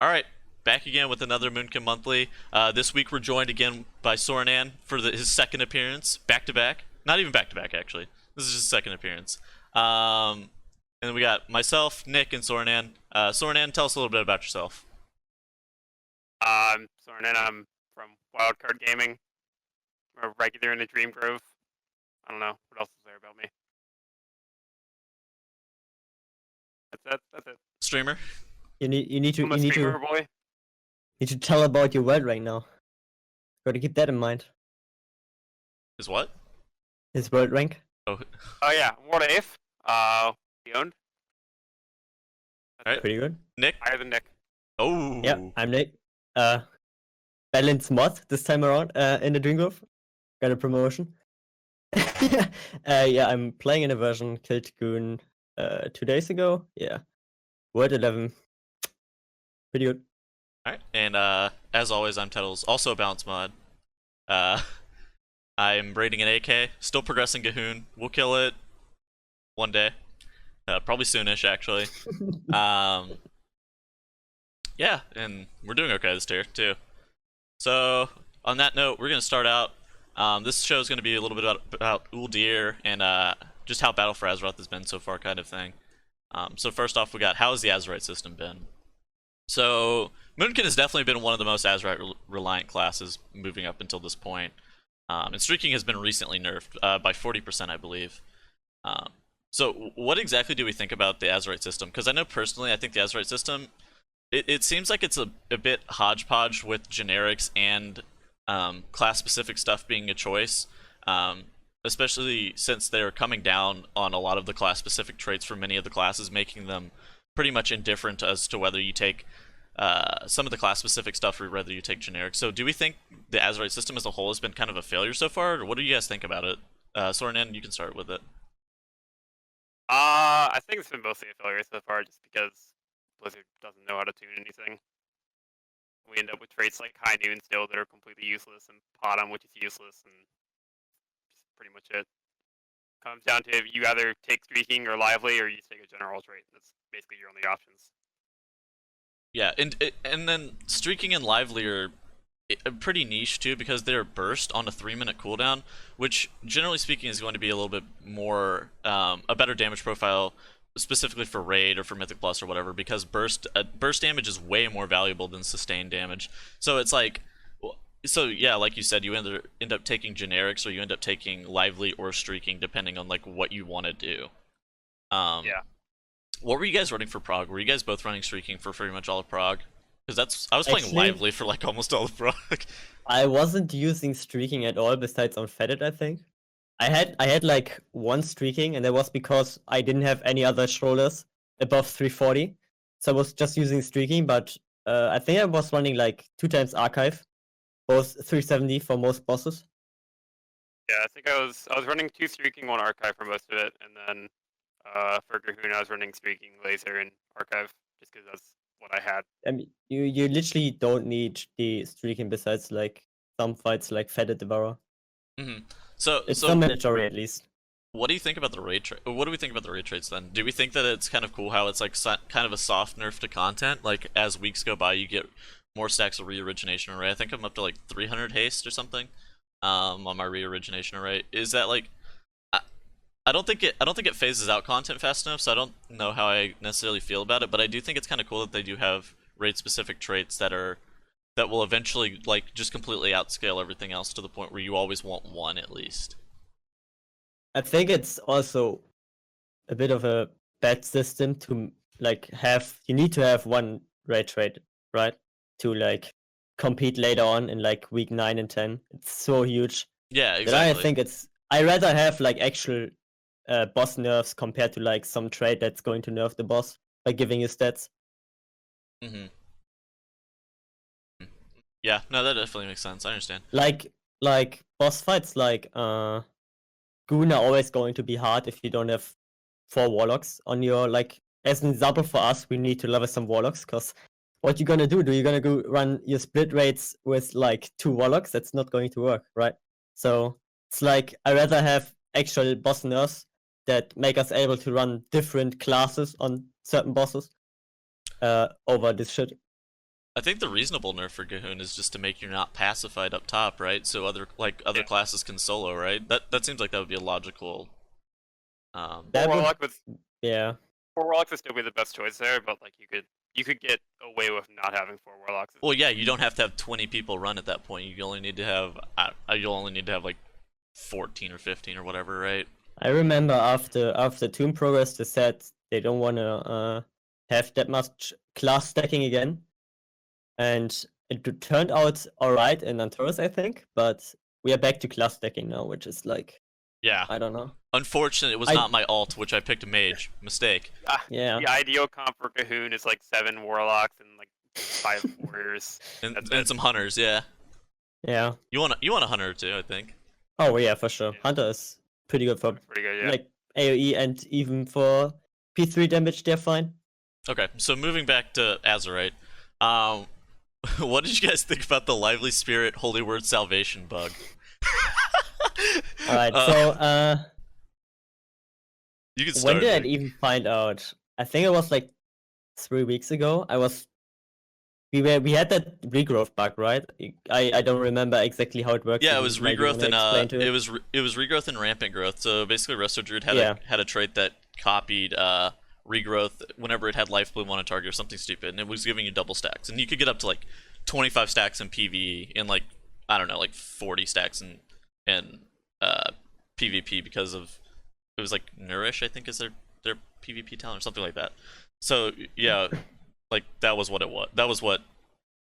All right, back again with another Moonkin Monthly. This week we're joined again by Soreanan for his second appearance, back to back. Not even back to back, actually. This is his second appearance. And then we got myself, Nick, and Soreanan. Soreanan, tell us a little bit about yourself. Soreanan, I'm from Wildcard Gaming. I'm a regular in the Dream Grove. I don't know what else is there about me. That's it. Streamer. You need to I'm a streamer boy. need to tell about your world rank now. Got to keep that in mind. Is what? His world rank. Oh, Oh yeah, World 8th. He owned. Alright. Pretty good. Nick. Higher than Nick. Oh. Yeah, I'm Nick. Balance mod this time around. In the Dream Grove. Got a promotion. Yeah, I'm playing in a version killed Goon 2 days ago. Yeah. World 11. Pretty good. All right, and as always, I'm Tettles, also a balance mod. I'm raiding an AK, still progressing Gahoon. We'll kill it one day, probably soonish actually. Yeah, and we're doing okay this tier too. So on that note, we're gonna start out. This show is gonna be a little bit about Uldir and just how Battle for Azeroth has been so far, kind of thing. So first off, we got how has the Azerite system been? So Moonkin has definitely been one of the most Azerite reliant classes moving up until this point. And streaking has been recently nerfed by 40%, I believe. So what exactly do we think about the Azerite system? Because I know personally, I think the Azerite system, it seems like it's a bit hodgepodge with generics and class-specific stuff being a choice. Especially since they're coming down on a lot of the class-specific traits for many of the classes, making them pretty much indifferent as to whether you take some of the class-specific stuff or whether you take generic. So do we think the Azerite system as a whole has been kind of a failure so far, or what do you guys think about it? Soreanan, you can start with it. I think it's been mostly a failure so far, just because Blizzard doesn't know how to tune anything. We end up with traits like High Noon still that are completely useless, and Potom, which is useless, and just pretty much it. Comes down to you either take streaking or lively, or you take a general trait. That's basically your only options. Yeah, and then streaking and lively are pretty niche too, because they're burst on a 3-minute cooldown, which generally speaking is going to be a little bit more a better damage profile, specifically for raid or for Mythic Plus or whatever, because burst damage is way more valuable than sustained damage. So it's like, so yeah, like you said, you end up taking generics or you end up taking lively or streaking depending on like what you want to do. Yeah. What were you guys running for Prague? Were you guys both running streaking for pretty much all of Prague? Because I was playing Actually, lively for like almost all of Prague. I wasn't using streaking at all besides on Fetid, I think. I had like one streaking, and that was because I didn't have any other shoulders above 340. So I was just using streaking, but I think I was running like 2 times archive, both 370 for most bosses. Yeah, I think I was running 2 streaking, 1 archive for most of it, and then for Gahoon I was running streaking, laser, and archive, just because that's what I had. I mean, you literally don't need the streaking besides like some fights like Fetid Devourer. So It's some mandatory at least. what do you think about the raid what do we think about the raid traits then? Do we think that it's kind of cool how it's like kind of a soft nerf to content? Like as weeks go by, you get more stacks of re-origination array. I think I'm up to like 300 haste or something on my re-origination array. Is that like I don't think it phases out content fast enough, so I don't know how I necessarily feel about it, but I do think it's kind of cool that they do have raid specific traits that will eventually like just completely outscale everything else to the point where you always want one at least. I think it's also a bit of a bad system to like have. You need to have one raid trait, right? To like compete later on in like week 9 and 10. It's so huge. Yeah, That exactly. I think I rather have like actual boss nerfs compared to like some trait that's going to nerf the boss by giving you stats. Yeah, no, that definitely makes sense. I understand. Like boss fights like Goon are always going to be hard if you don't have 4 warlocks on your, like, as an example for us, we need to level some warlocks, because what you gonna do? Do you gonna go run your split raids with like 2 warlocks? That's not going to work, right? So it's like I rather have actual boss nerfs that make us able to run different classes on certain bosses over this shit. I think the reasonable nerf for Gahoon is just to make you not pacified up top, right? So other classes can solo, right? That seems like that would be a logical. That would, Warlock with yeah. 4 Warlocks would still be the best choice there, but like you could get away with not having 4 Warlocks. Well, yeah, you don't have to have 20 people run at that point. You only need to have you'll only need to have like 14 or 15 or whatever, right? I remember after Tomb Progress, they said they don't want to have that much class stacking again, and it turned out alright in Antaurus, I think. But we are back to class stacking now, which is like, Yeah. I don't know. Unfortunately, it was not my alt, which I picked a mage. Mistake. Yeah. The ideal comp for Cahoon is like 7 Warlocks and like 5 Warriors. and some hunters, yeah. Yeah. You want a hunter or two, I think. Oh yeah, for sure. Yeah. Hunter is pretty good for Pretty good, yeah. like AoE, and even for P3 damage, they're fine. Okay, so moving back to Azerite, what did you guys think about the lively spirit holy word salvation bug? All right, so you can start. when did I Nick. even find out? I think it was like 3 weeks ago. We had that regrowth bug, right? I don't remember exactly how it works. Yeah, it if was you maybe regrowth wanna and explain to it was regrowth and rampant growth. So basically, Resto Druid had Yeah. had a trait that copied regrowth whenever it had life bloom on a target or something stupid, and it was giving you double stacks, and you could get up to like 25 stacks in PvE and like I don't know, like 40 stacks in PvP because of it was like Nourish, I think is their PvP talent or something like that. So yeah, like that was what it was. That was what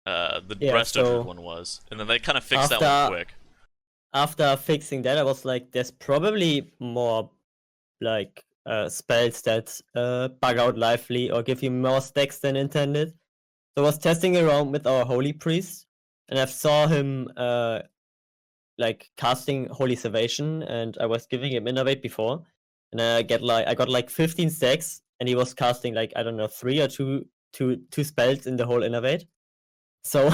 the Resto Druid one was, and then they kind of fixed that one quick. After fixing that, I was like, there's probably more like spells that bug out lively or give you more stacks than intended. So I was testing around with our Holy Priest, and I saw him like casting Holy Salvation, and I was giving him Innervate before, and I got like 15 stacks, and he was casting like, I don't know, 3 or 2 spells in the whole Innervate. So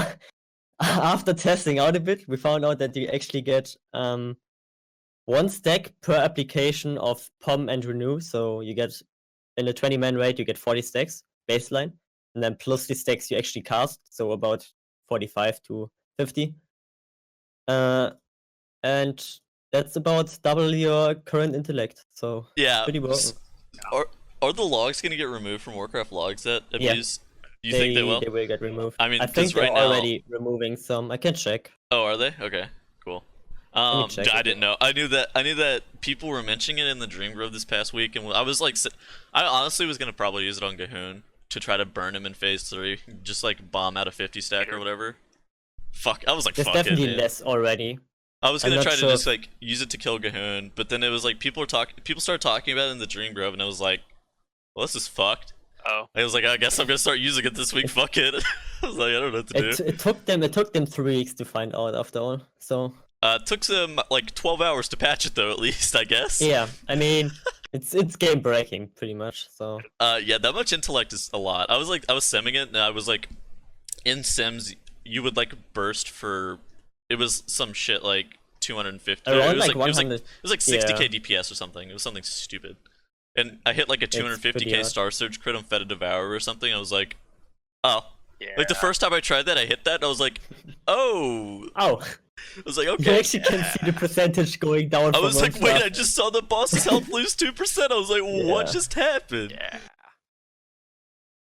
after testing out a bit, we found out that you actually get 1 stack per application of Pom and Renew. So you get, in a 20-man raid, you get 40 stacks baseline, and then plus the stacks you actually cast, so about 45 to 50. And that's about double your current intellect. So Yeah. pretty well. Are the logs gonna get removed from Warcraft logs that abuse? Do you think they will? They will get removed. I mean, I think 'cause right they're now- already removing some. I can check. Oh, are they? Okay, cool. me check I it. didn't know. I knew that people were mentioning it in the Dream Grove this past week, and I was like, I honestly was gonna probably use it on Gahoon to try to burn him in phase 3, just like bomb out a 50 stack or whatever. Fuck, I was like, There's fuck it, definitely man. less already. I was I'm gonna not try to sure just if- like use it to kill Gahoon, but then it was like people started talking about it in the Dream Grove, and I was like, well, this is fucked. Oh. I was like, I guess I'm gonna start using it this week. Fuck it. I was like, I don't know what to do. It took them 3 weeks to find out after all. So It took them like 12 hours to patch it though, at least, I guess. yeah, I mean, it's game breaking pretty much. So Yeah, that much intellect is a lot. I was simming it, and I was like, in Sims, you would like burst for, it was some shit like 250. around it was like 100. It was like 60k DPS or something. It was something stupid. And I hit like a pretty 250k odd. Star Surge crit on Feta Devour or something. I was like, oh. Yeah. Like the first time I tried that, I hit that, and I was like, oh. Oh, I was like, you okay. actually can see the percentage going down. I from was one like, wait, class. I just saw the boss's health lose 2%. I was like, what Yeah. just happened? Yeah.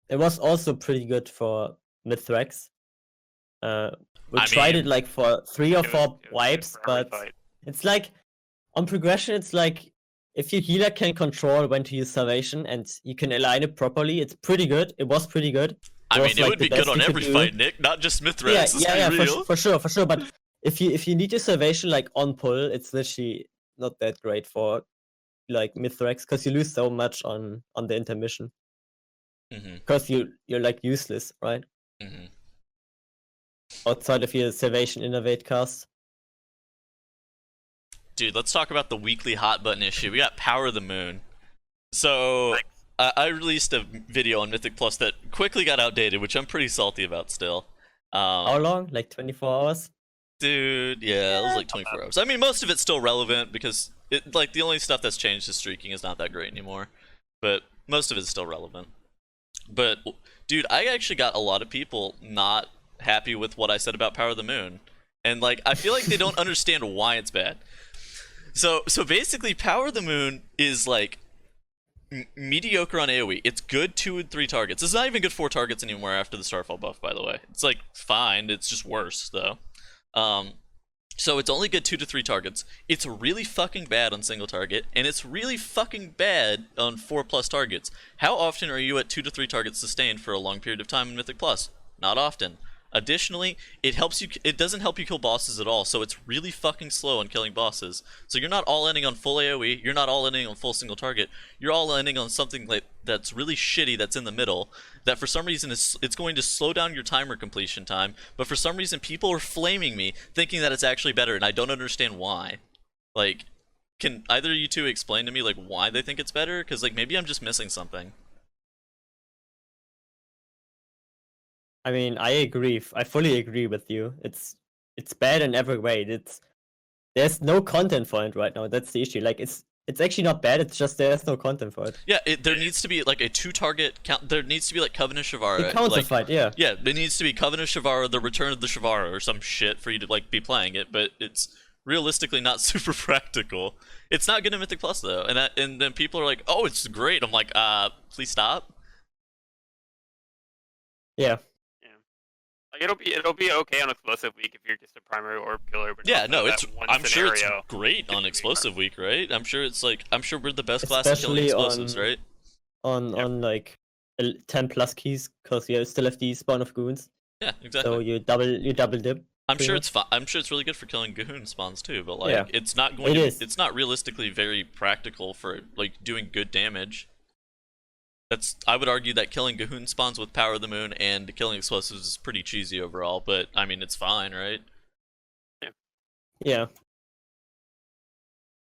It was also pretty good for Mithrax. We I tried mean, it like for 3 or It was- 4 it was good wipes, for every but fight. it's like on progression, it's like if your healer can control when to use salvation and you can align it properly, it's pretty good. It was pretty good. I was, mean, it like, would the be good best on you could every do. fight, Nick, not just Mithrax. Yeah, Let's yeah, be yeah, real. for sure. But if you need your salvation like on pull, it's literally not that great for like Mithrax because you lose so much on the intermission Mm-hmm, because you're like useless, right? mm-hmm. Outside of your salvation innervate cast. Dude, let's talk about the weekly hot button issue. We got Power of the Moon. So, I released a video on Mythic Plus that quickly got outdated, which I'm pretty salty about still. How long? Like 24 hours? Dude, yeah, it was like 24 hours. I mean, most of it's still relevant because the only stuff that's changed is streaking is not that great anymore. But most of it's still relevant. But dude, I actually got a lot of people not happy with what I said about Power of the Moon, and like I feel like they don't understand why it's bad. So basically, Power of the Moon is like mediocre on AoE. It's good 2 and 3 targets. It's not even good 4 targets anymore after the Starfall buff, by the way. It's like fine. It's just worse though. Um, so it's only good 2 to 3 targets. It's really fucking bad on single target, and it's really fucking bad on 4+ targets. How often are you at 2 to 3 targets sustained for a long period of time in Mythic Plus? Not often. Additionally, it doesn't help you kill bosses at all, so it's really fucking slow on killing bosses. So you're not all ending on full AoE, you're not all ending on full single target, you're all ending on something like that's really shitty that's in the middle, that for some reason it's going to slow down your timer completion time, but for some reason people are flaming me thinking that it's actually better, and I don't understand why. Like, can either of you two explain to me like why they think it's better? Because like maybe I'm just missing something. I mean, I agree. I fully agree with you. It's bad in every way. There's no content for it right now. That's the issue. Like it's actually not bad. It's just there's no content for it. Yeah, there needs to be like a 2-target count. There needs to be like Covenant Shavara. The counter fight, yeah. Yeah, it needs to be Covenant Shavara, the Return of the Shavara, or some shit for you to like be playing it. But it's realistically not super practical. It's not good in Mythic Plus though, and then people are like, "Oh, it's great." I'm like, please stop. Yeah. Like it'll be okay on explosive week if you're just a primary orb killer. But Yeah, not no, that it's. one I'm sure it's scenario. great on explosive week, right? I'm sure it's like. I'm sure we're the best class at killing Especially explosives, on- right? On like 10+ keys, because you still have the spawn of goons. Yeah, exactly. So you double dip. I'm pretty sure much. it's fine. I'm sure it's really good for killing Gahoon spawns too, but like Yeah, it's not going it to. is. It's not realistically very practical for like doing good damage. I would argue that killing Gahoon spawns with Power of the Moon and killing explosives is pretty cheesy overall, but I mean it's fine, right? Yeah.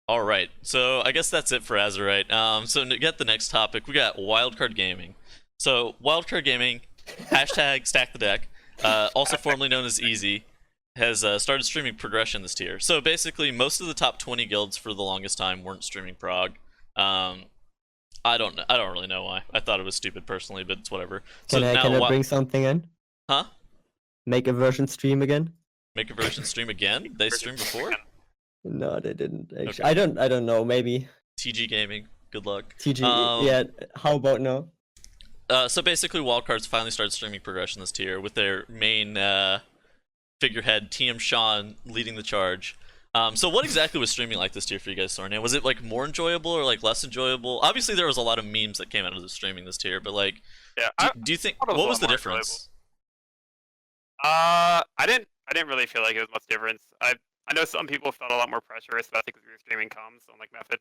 All right, so I guess that's it for Azerite. So to get the next topic, we got Wildcard Gaming. So Wildcard Gaming, hashtag Stack the Deck, also formerly known as Easy, has started streaming Progression this tier. So basically, most of the top 20 guilds for the longest time weren't streaming Prog. I don't really know why. I thought it was stupid personally, but it's whatever. So Can I bring something in? Huh? Make a version stream again? Make a version stream again? They streamed before? No, they didn't actually. Okay. I don't know. Maybe TG Gaming. Good luck. TG. Yeah. How about no? So basically, Wildcards finally started streaming Progression this tier with their main figurehead, TM Sean, leading the charge. So what exactly was streaming like this tier for you guys, Soreanan? Was it like more enjoyable or like less enjoyable? Obviously, there was a lot of memes that came out of the streaming this tier, but like, Yeah. do you think thought it was what a was lot the more difference? I didn't really feel like it was much difference. I know some people felt a lot more pressure, especially because we were streaming comms on like Method.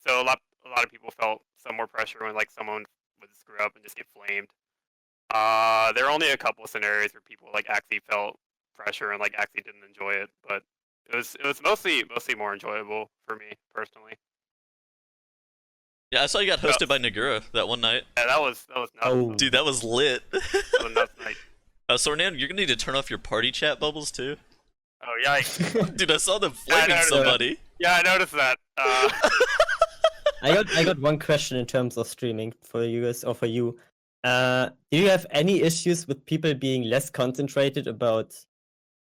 So a lot of people felt some more pressure when like someone would screw up and just get flamed. There are only a couple of scenarios where people like actually felt pressure and like actually didn't enjoy it, but it was mostly more enjoyable for me personally. Yeah, I saw you got hosted by Nagura that one night. Yeah, that was nuts. Oh. Dude, that was lit. That was a nuts night. Soreanan, you're gonna need to turn off your party chat bubbles too. Oh yikes! Dude, I saw them Yeah, I flaming noticed somebody. Yeah, I noticed that. I got one question in terms of streaming for you guys or for you. Do you have any issues with people being less concentrated about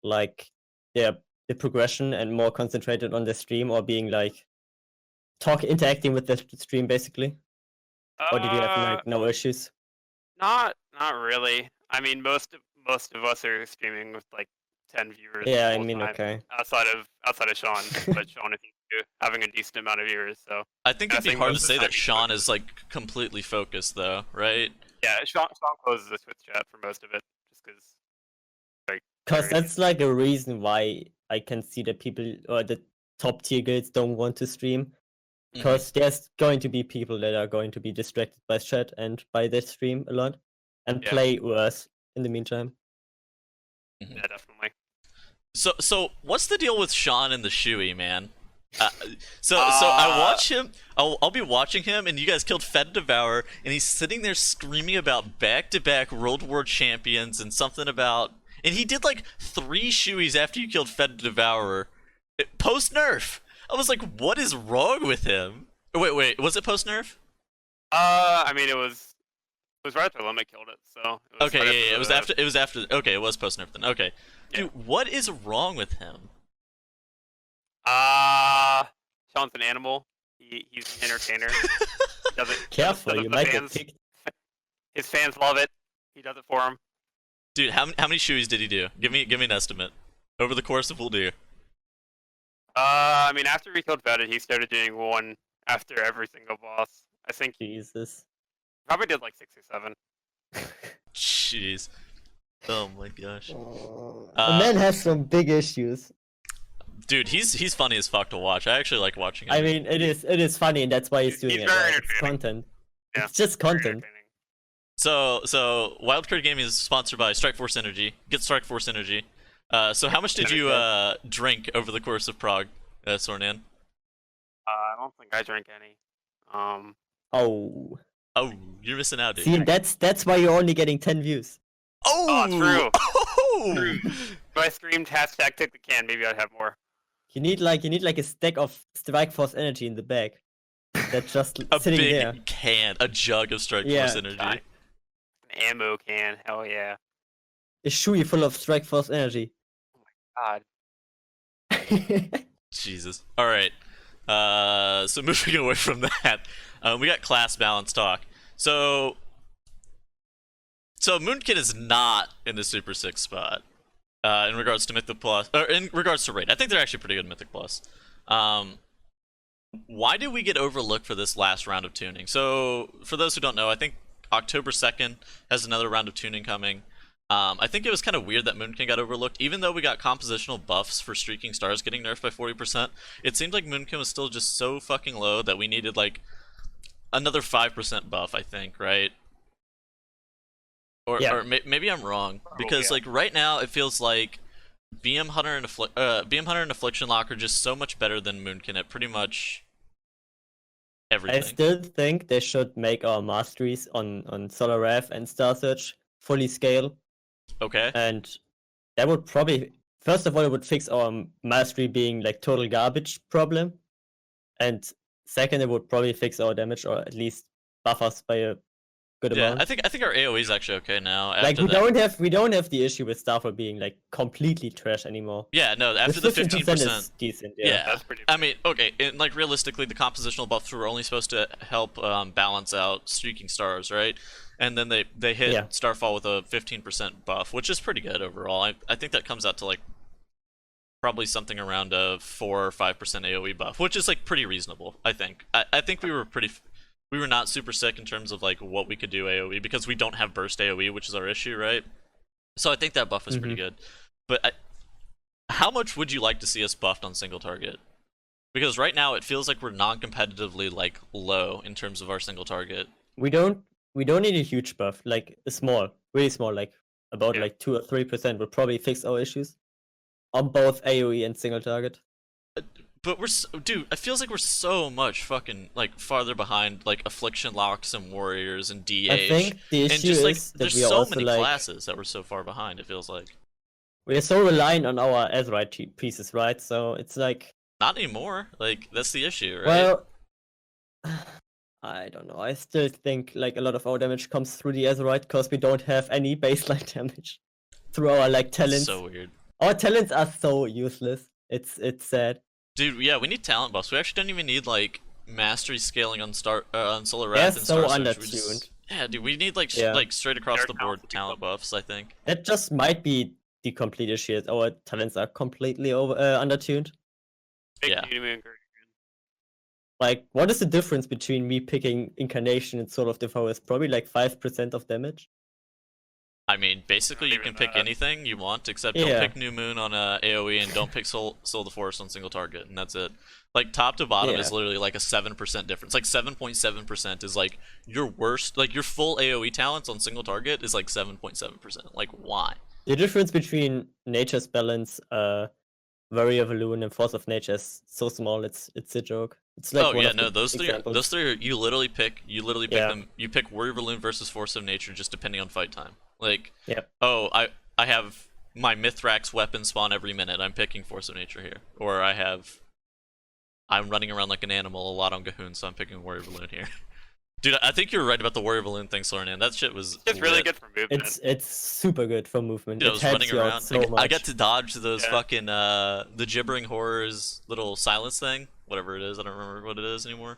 like the progression and more concentrated on the stream, or being like interacting with the stream basically? Or did you have like no issues? Not really. I mean, most of us are streaming with like 10 viewers. Yeah, the I whole mean, time, okay. Outside of Sean, but Sean is having a decent amount of viewers. So I think it'd be think hard to most of say the that time he's Sean focused. is like completely focused though, right? yeah, Sean closes the Twitch chat for most of it, just because. Because that's like a reason why I can see that people or the top tier guilds don't want to stream. Because there's going to be people that are going to be distracted by chat and by their stream a lot, and play worse in the meantime. Yeah, definitely. So what's the deal with Sean and the Shui, man? So I watch him. I'll be watching him, and you guys killed Fed Devour, and he's sitting there screaming about back-to-back World War champions and something about. And he did like 3 Shuis after you killed Fed Devourer, post nerf. I was like, what is wrong with him? Wait, was it post nerf? I mean, it was was right after Limit killed it, so. It was Okay, right yeah, it was the- after. It was after. Okay, it was post and everything. Okay, Yeah. dude, what is wrong with him? Sean's an animal. He's an entertainer. He does it. Careful, does it you for the might get fans. picked. His fans love it. He does it for them. Dude, how many shoeys did he do? Give me an estimate over the course of Uldir. I mean, after we killed Vetted, he started doing one after every single boss. I think he Jesus. probably did like 6 or 7. Jeez. Oh my gosh. The man has some big issues. Dude, he's funny as fuck to watch. I actually like watching him. I mean, it is funny, and that's why he's doing He's it. very Right? It's entertaining. content. Yeah, It's just very content. entertaining. So Wildcard Gaming is sponsored by Strike Force Energy. Get Strike Force Energy. So how much did you drink over the course of Prague, Soreanan? I don't think I drank any. Oh. Oh, you're missing out, dude. See, that's why you're only getting 10 views. Oh, true. Oh! If I screamed hashtag take the can, maybe I'd have more. You need like a stack of Strike Force energy in the bag. That's just A sitting big there. can, a jug of Strike Yeah. Force Energy. God. An ammo can, hell yeah. A shoey full of Strike Force energy. God. Jesus. All right. So moving away from that, we got class balance talk. So Moonkin is not in the Super 6 spot in regards to Mythic Plus, or in regards to raid. I think they're actually pretty good at Mythic Plus. Why did we get overlooked for this last round of tuning? So for those who don't know, I think October 2nd has another round of tuning coming. I think it was kind of weird that Moonkin got overlooked, even though we got compositional buffs for Streaking Stars getting nerfed by 40%. It seemed like Moonkin was still just so fucking low that we needed like another 5% buff, I think, right? Or, Yeah. or maybe I'm wrong, because yeah. like right now it feels like BM Hunter and Affliction Lock are just so much better than Moonkin at pretty much everything. I still think they should make our masteries on Solar Wrath and Star Search fully scale, Okay. and that would probably, first of all, it would fix our mastery being like total garbage problem, and second, it would probably fix our damage, or at least buff us by a good Yeah, amount. I think our AoE is actually okay now. Like After we don't have the issue with Starfall being like completely trash anymore. Yeah, no, after This the 15%. is decent. Yeah. Yeah, That's pretty I mean, okay, and like realistically, the compositional buffs were only supposed to help balance out Streaking Stars, right? And then they hit Yeah. Starfall with a 15% buff, which is pretty good overall. I think that comes out to like probably something around a 4 or 5% AoE buff, which is like pretty reasonable. I think. I think we were not super sick in terms of like what we could do AoE because we don't have burst AoE, which is our issue, right? So I think that buff was pretty good. But how much would you like to see us buffed on single target? Because right now it feels like we're non-competitively like low in terms of our single target. We don't need a huge buff. Like a small, really small, like about Yeah. like 2 or 3% would probably fix our issues on both AoE and single target. But dude, it feels like we're so much fucking like farther behind like Affliction Locks and Warriors and DH. I think the and issue just like is that there's we are so also many like classes that we're so far behind. It feels like we are so reliant on our Azerite pieces, right? So it's like, not anymore. Like that's the issue, right? well, I don't know. I still think like a lot of our damage comes through the Azerite because we don't have any baseline damage through our like talents. So weird. Our talents are so useless. It's sad. Dude, yeah, we need talent buffs. We actually don't even need like mastery scaling on Solar They're Wrath and so Star Search. We just- undertuned. yeah, dude, we need like Yeah. like straight across They're the board constantly talent buffs. I think. That just might be the complete issue. Our talents are completely undertuned. Big Yeah. New Moon. Like, what is the difference between me picking Incarnation and Soul of the Forest? Probably like 5% of damage. I mean, basically, Not you can even pick that. anything you want, except Yeah. don't pick New Moon on AoE and don't pick Soul of the Forest on single target, and that's it. Like top to bottom is Yeah. literally like a 7% difference. Like 7.7% is like your worst, like your full AoE talents on single target is like 7.7%. Like why? The difference between Nature's Balance, Warrior Balloon, and Force of Nature is so small. It's a joke. It's like Oh one yeah, of no, the those examples. three, you literally pick Yeah. them. You pick Warrior Balloon versus Force of Nature just depending on fight time. Like, Yep. oh, I have my Mithrax weapon spawn every minute. I'm picking Force of Nature here, or I'm running around like an animal a lot on Gahoon, so I'm picking Warrior Balloon here. Dude, I think you're right about the warrior balloon thing, Soreanan. That shit was It's really lit. good for movement. It's super good for movement. Dude, I It was helps running you out around. so I got much. to dodge those Yeah. fucking the gibbering horrors little silence thing, whatever it is. I don't remember what it is anymore.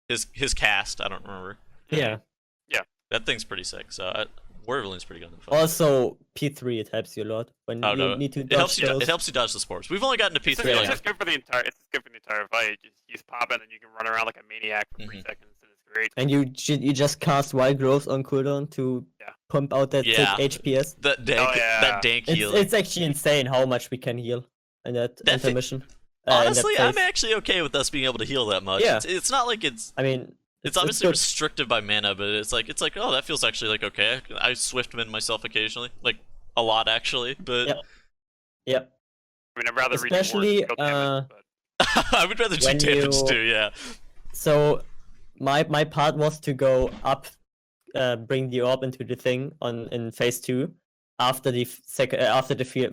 His cast, I don't remember. Yeah. That thing's pretty sick. So warrior balloon's pretty good. In the fight. Also, P3 it helps you a lot when Oh you no, need to it dodge helps you. those. It helps you dodge the spores. We've only gotten to It's P3. just, like, it's just good for the entire. It's just good for the entire fight. Just use pop and then you can run around like a maniac for 3 Mhm. seconds, and it's great. And you just cast wild growth on cooldown to Yeah. pump out that Yeah. thick HPS. that dank, yeah. that dank It's healing. it's actually insane how much we can heal in that That thi- intermission. Honestly, in that I'm phase. actually okay with us being able to heal that much. Yeah. It's not like it's I mean, It's obviously good. restricted by mana, but it's like oh, that feels actually like okay. I swiftman myself occasionally, like a lot actually, but Yep. Yep. I mean, I'd rather Especially, reach more skill damage, but I would rather do When damage you- too. Yeah. So my part was to go up, bring the orb into the thing in phase 2 after the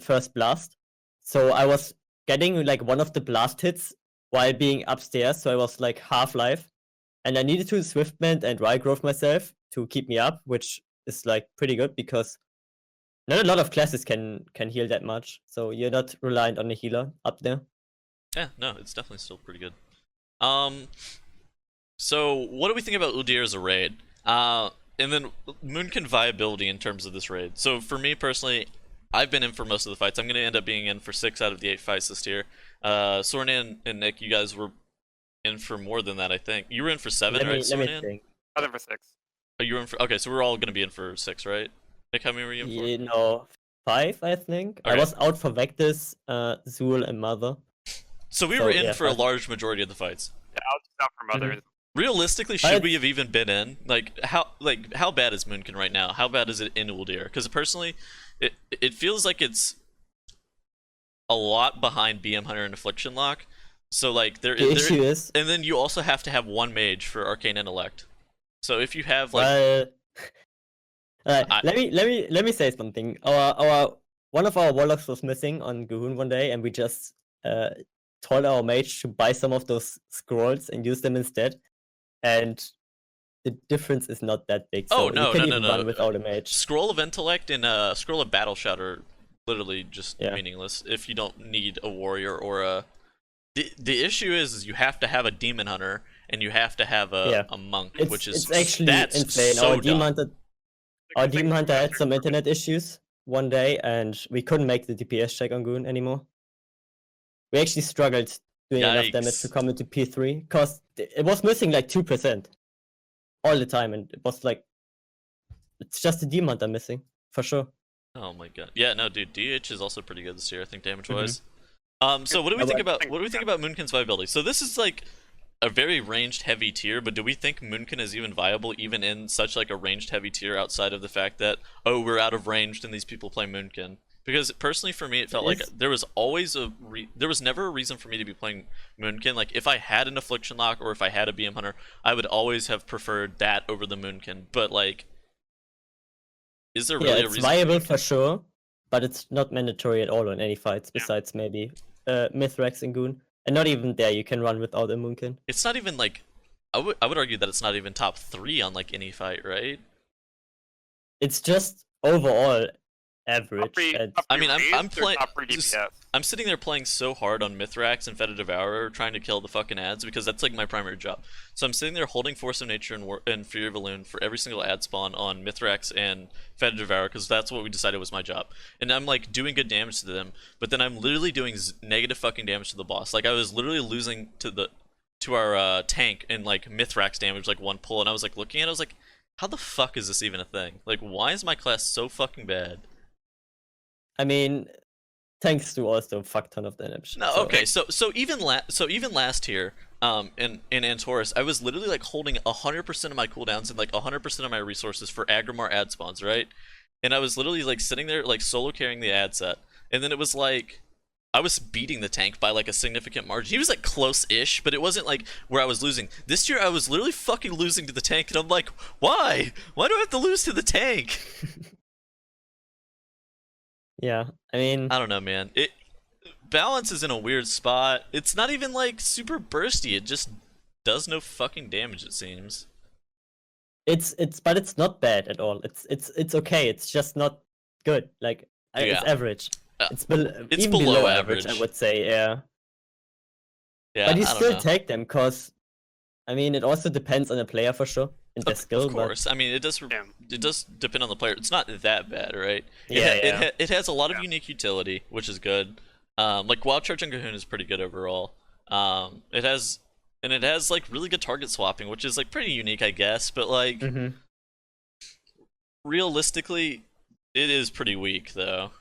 first blast. So I was getting like one of the blast hits while being upstairs, so I was like half life, and I needed to swiftmend and wild growth myself to keep me up, which is like pretty good because not a lot of classes can heal that much, so you're not reliant on a healer up there. Yeah. No, it's definitely still pretty good. So what do we think about Uldir as a raid? And then Moonkin viability in terms of this raid. So for me personally, I've been in for most of the fights. I'm going to end up being in for 6 out of the 8 fights this tier. Soreanan and Nick, you guys were in for more than that, I think. You were in for 7, right, Let me Soreanan? think. I think for 6. Oh, you were in for... Okay, so we're all going to be in for 6, right? Nick, how many were you in for? You know, 5, I think. I Okay. was out for Vectis, Zool, and Mother. So we So, were in yeah, for a 5. large majority of the fights. Yeah, I was just out for Mother. Realistically, should I'd- we have even been in? How bad is Moonkin right now? How bad is it in Uldir? Because personally, it feels like it's a lot behind BM Hunter and Affliction Lock. So like The issue is, and then you also have to have one mage for Arcane Intellect. So if you have like let me say something. Our one of our warlocks was missing on Gahun one day, and we just told our mage to buy some of those scrolls and use them instead. And the difference is not that big. So Oh, no, you can no, even no, no. run without a mage. Scroll of Intellect and Scroll of Battle Shout are literally just Yeah. meaningless if you don't need a warrior or a. The issue is you have to have a demon hunter and you have to have a monk, which is It's actually that's insane. so Our demon dumb. hunter had some internet issues one day, and we couldn't make the DPS check on Goon anymore. We actually struggled doing enough damage to Yikes. come into P3 because it was missing like 2% all the time, and it was like it's just the demon hunter missing for sure. Oh my god. Yeah, no, dude, DH is also pretty good this year, I think, damage Mm-hmm. wise. So what do we I think like- about Moonkin's viability? So this is like a very ranged heavy tier, but do we think Moonkin is even viable even in such like a ranged heavy tier outside of the fact that we're out of ranged and these people play Moonkin? Because personally for me it felt like It's- there was always there was never a reason for me to be playing Moonkin. Like if I had an Affliction Lock or if I had a BM Hunter, I would always have preferred that over the Moonkin. But like is there really Yeah, a it's reason viable for sure, but it's not mandatory at all on any fights besides maybe Mithrax and Goon. And not even there, you can run without a Moonkin. It's not even like I would argue that it's not even top 3 on like any fight, right? It's just overall average. and- I mean, I'm playing. top 3 DPS. I'm sitting there playing so hard on Mithrax and Feta Devourer, trying to kill the fucking ads because that's like my primary job. So I'm sitting there holding Force of Nature and Fury of Elune for every single ad spawn on Mithrax and Feta Devourer because that's what we decided was my job. And I'm like doing good damage to them, but then I'm literally doing negative fucking damage to the boss. Like I was literally losing to our tank and like Mithrax damage like one pull, and I was like looking at it, I was like, how the fuck is this even a thing? Like why is my class so fucking bad? I mean, thanks to also a fuck ton of damage. No, so- okay, so even last year, in Antorus, I was literally like holding 100% of my cooldowns and like 100% of my resources for Agrimar ad spawns, right? And I was literally like sitting there like solo carrying the ad set, and then it was like I was beating the tank by like a significant margin. He was like close-ish, but it wasn't like where I was losing. This year I was literally fucking losing to the tank, and I'm like, why? Why do I have to lose to the tank? Yeah, I mean, I don't know, man. Balance is in a weird spot. It's not even like super bursty. It just does no fucking damage, it seems. but it's not bad at all. It's okay. It's just not good. Like it's Yeah. average. It's It's even below below average, I average. would say. Yeah. Yeah, But you I don't still know. take them, cause I mean, it also depends on the player for sure and their skill. Of course. I mean, it does depend on the player. It's not that bad, right? It has a lot of unique utility, which is good. Like Wild Charge on Cahoon is pretty good overall. It has like really good target swapping, which is like pretty unique, I guess. But like realistically, it is pretty weak though.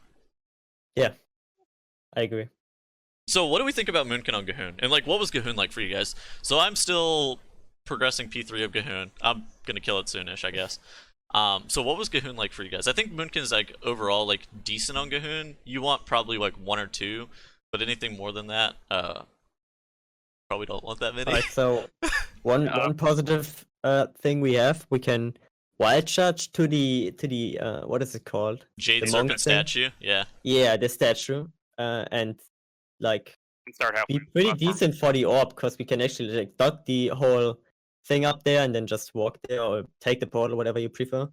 Yeah, I agree. So what do we think about Moonkin on Cahoon? And like, what was Cahoon like for you guys? So I'm still progressing P3 of Cahoon. I'm gonna kill it soonish, I guess. So what was Cahoon like for you guys? I think Moonkin is like overall like decent on Cahoon. You want probably like 1 or 2, but anything more than that, probably don't want that many. Alright, so one positive thing we have, we can wild charge to the what is it called? Jade the Serpent monk thing? statue, yeah. Yeah, the statue. And like And start be helping pretty platform. decent for the orb because we can actually like dot the whole thing up there and then just walk there or take the portal, whatever you prefer.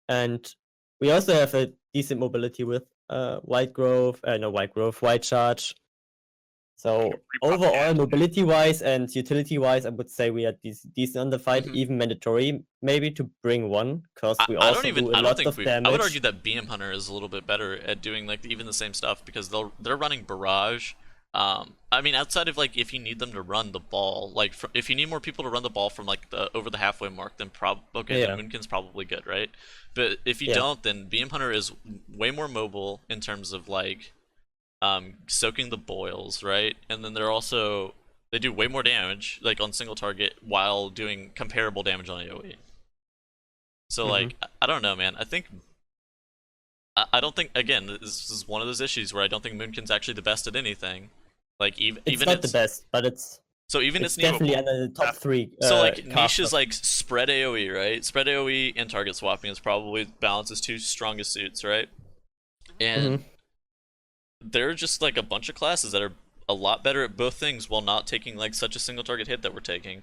And we also have a decent mobility with White Charge. So overall, mobility-wise and utility-wise, I would say we are decent on the fight, even mandatory maybe to bring one, because we also do a lot of damage. I would argue that BM Hunter is a little bit better at doing like even the same stuff because they're running Barrage. I mean, outside of like if you need them to run the ball, like if you need more people to run the ball from like over the halfway mark, then then Moonkin's probably good, right? But if you don't, then BM Hunter is way more mobile in terms of like soaking the boils, right? And then they do way more damage like on single target while doing comparable damage on AoE. So like I don't know, man. I don't think, again, this is one of those issues where I don't think Moonkin's actually the best at anything. Like it's not the best, but it's definitely under the top 3. So like niche is like spread AoE, right? Spread AoE and target swapping is probably balances 2 strongest suits, right? And there are just like a bunch of classes that are a lot better at both things while not taking like such a single target hit that we're taking,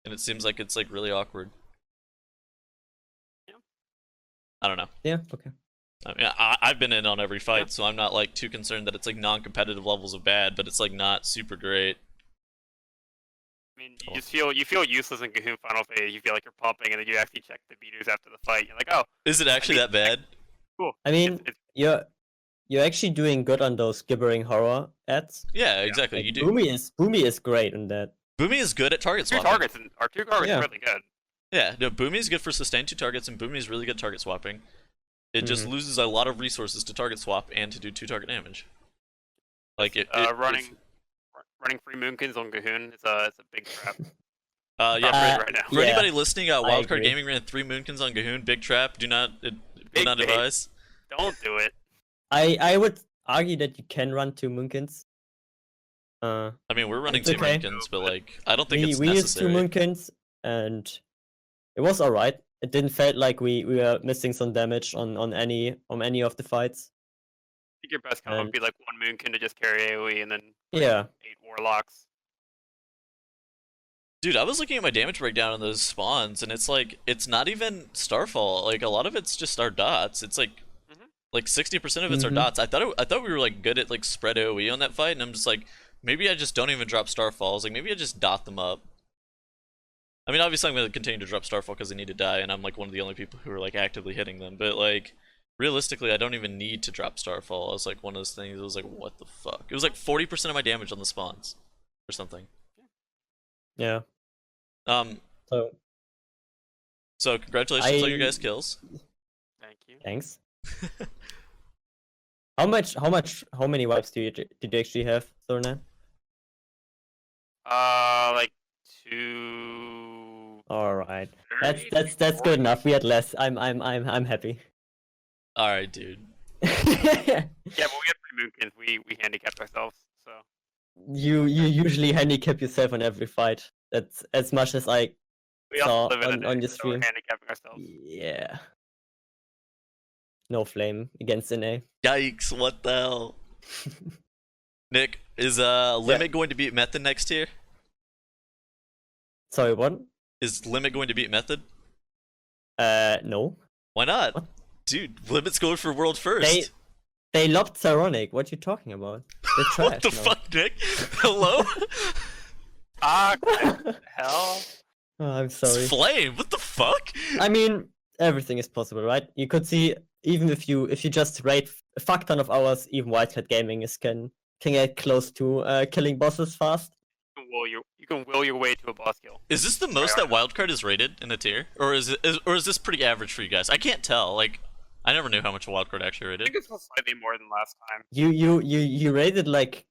and it seems like it's like really awkward. I don't know. Yeah. Okay. I mean, I've been in on every fight, so I'm not like too concerned that it's like non-competitive levels of bad, but it's like not super great. I mean, you feel useless in Cahoon final phase. You feel like you're pumping, and then you actually check the beaters after the fight. You're like, oh, is it actually that bad? Cool. I mean, you're actually doing good on those gibbering horror ads. Yeah, exactly. Like, you do. Boomy is great in that. Boomy is good at target swapping. Our 2 targets are really good. Yeah, no, Boomy is good for sustained 2 targets, and Boomy is really good target swapping. It just loses a lot of resources to target swap and to do 2 target damage. Like running free Moonkins on Cahoon it's a big trap. Yeah, right now. For anybody listening, Wildcard Gaming ran 3 Moonkins on Cahoon. Big trap. Do not advise. Don't do it. I would argue that you can run 2 Moonkins. I mean, we're running 2 Moonkins, but like, I don't think it's necessary. We used 2 Moonkins, and it was alright. It didn't feel like we were missing some damage on any of the fights. I think your best combo would be like 1 Moonkin to just carry AoE, and then 8 Warlocks. Dude, I was looking at my damage breakdown on those spawns, and it's like, it's not even Starfall. Like, a lot of it's just our dots. It's like 60% of it's our dots. I thought we were like good at like spread AoE on that fight, and I'm just like, maybe I just don't even drop Starfalls. Like, maybe I just dot them up. I mean, obviously I'm going to continue to drop Starfall because they need to die, and I'm like one of the only people who are like actively hitting them. But like, realistically, I don't even need to drop Starfall. It's like one of those things. It was like, what the fuck? It was like 40% of my damage on the spawns, or something. Yeah. So congratulations on your guys' kills. Thank you. Thanks. How many wipes did you actually have, Soreanan? Like 2. All right. That's good enough. We had less. I'm happy. All right, dude. Yeah, but we had 3 Moonkins. We handicapped ourselves. So you usually handicap yourself on every fight. That's as much as I saw on your stream. Handicapping ourselves. Yeah. No flame against NA. Yikes! What the hell? Nick, is Limit going to beat Method next tier? Sorry, what? Is Limit going to beat Method? No. Why not? What? Dude, Limit's going for world first. They lobbed Saronic. What you talking about? They're trash. What the now. fuck, Nick? Hello? What the hell? Oh, I'm sorry. It's Flame. What the fuck? I mean, everything is possible, right? You could see even if you just raid a fuck ton of hours, even Wildcard Gaming can get close to killing bosses fast. You can will your way to a boss kill. Is this the most that Wildcard is rated in a tier, or is this pretty average for you guys? I can't tell. Like, I never knew how much Wildcard actually I rated. think it's slightly more than last time. You raided like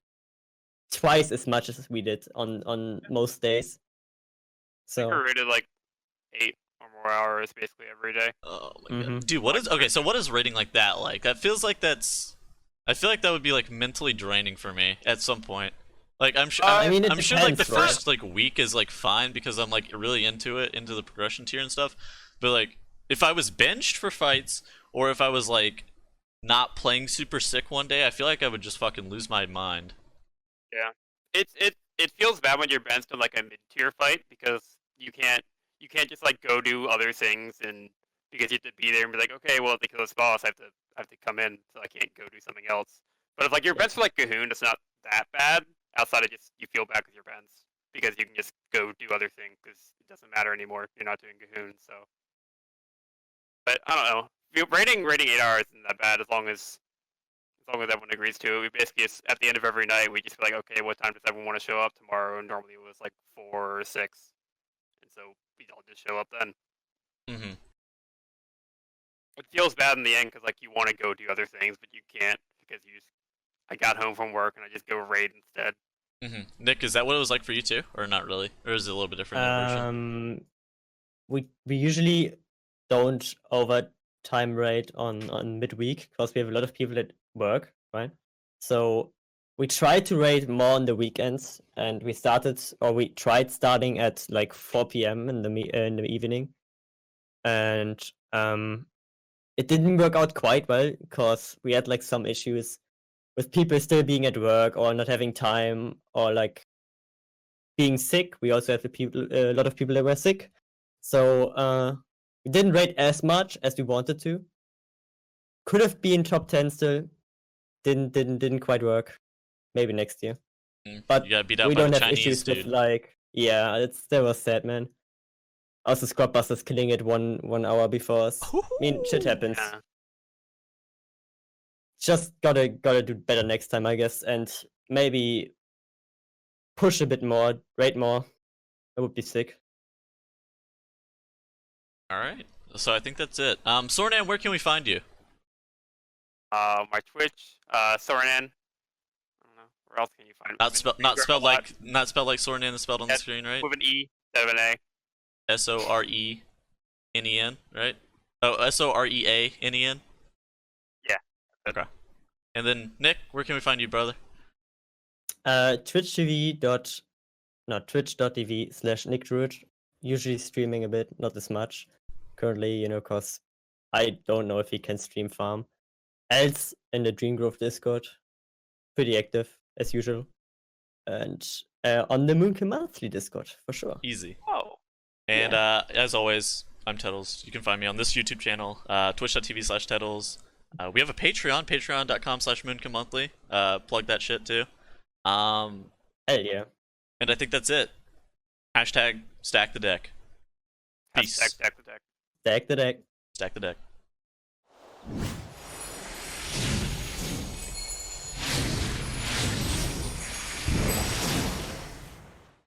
twice as much as we did on most days. We So rated like 8 or more hours basically every day. Oh my god, dude, what is okay? So what is rating like that like? That feels like that's. I feel like that would be like mentally draining for me at some point. Like I'm sure. I mean, it I'm sure like the depends, right? first like week is like fine because I'm like really into the progression tier and stuff. But like if I was benched for fights or if I was like not playing super sick one day, I feel like I would just fucking lose my mind. Yeah, it feels bad when you're benched in like a mid tier fight because you can't just like go do other things and because you have to be there and be like, okay, well if they kill this boss, I have to come in, so I can't go do something else. But if like you're benched for like Cahoon, it's not that bad. Outside of just you feel bad because you're benched because you can just go do other things because it doesn't matter anymore. You're not doing Cahoon, so. But I don't know. Rating 8 hours isn't that bad as long as everyone agrees to it. We basically just, at the end of every night we just be like, okay, what time does everyone want to show up tomorrow? And normally it was like 4 or 6, and so we all just show up then. Mm-hmm. It feels bad in the end because like you want to go do other things, but you can't because I got home from work and I just go raid instead. Mm-hmm. Nick, is that what it was like for you too, or not really, or is it a little bit different? Version? We usually don't overtime raid on midweek because we have a lot of people at work, right? So we try to raid more on the weekends, and we tried starting at like 4 p.m. in the evening, and it didn't work out quite well because we had like some issues with people still being at work or not having time or like being sick. We also have a lot of people that were sick, so we didn't rate as much as we wanted to. Could have been top 10 still. Didn't quite work. Maybe next year. But you got beat out we by don't the have Chinese issues dude. with like that was sad, man. Also, Squadbusters killing it 1 hour before us. I mean, shit happens. Yeah. Just gotta do better next time, I guess, and maybe push a bit more, rate more. That would be sick. All right, so I think that's it. Soreanan, where can we find you? My Twitch, Soreanan. I don't know. Where else can you find? Not spelled like Soreanan is spelled on the screen, right? With an E instead of an A. Sorennen, right? Oh, Soreanen. Yeah. Okay. And then Nick, where can we find you, brother? Twitch.tv/NickDruid. Usually streaming a bit, not as much currently, cause I don't know if he can stream farm. Else in the Dream Grove Discord, pretty active as usual, and on the Moonkin Monthly Discord for sure. Easy. Oh. And as always, I'm Tettles. You can find me on this YouTube channel, twitch.tv/Tettles. We have a Patreon, patreon.com/MoonkinMonthly. Plug that shit too. Hell yeah. And I think that's it. #stack the deck. Peace. Stack the deck. Stack the deck. Stack the deck.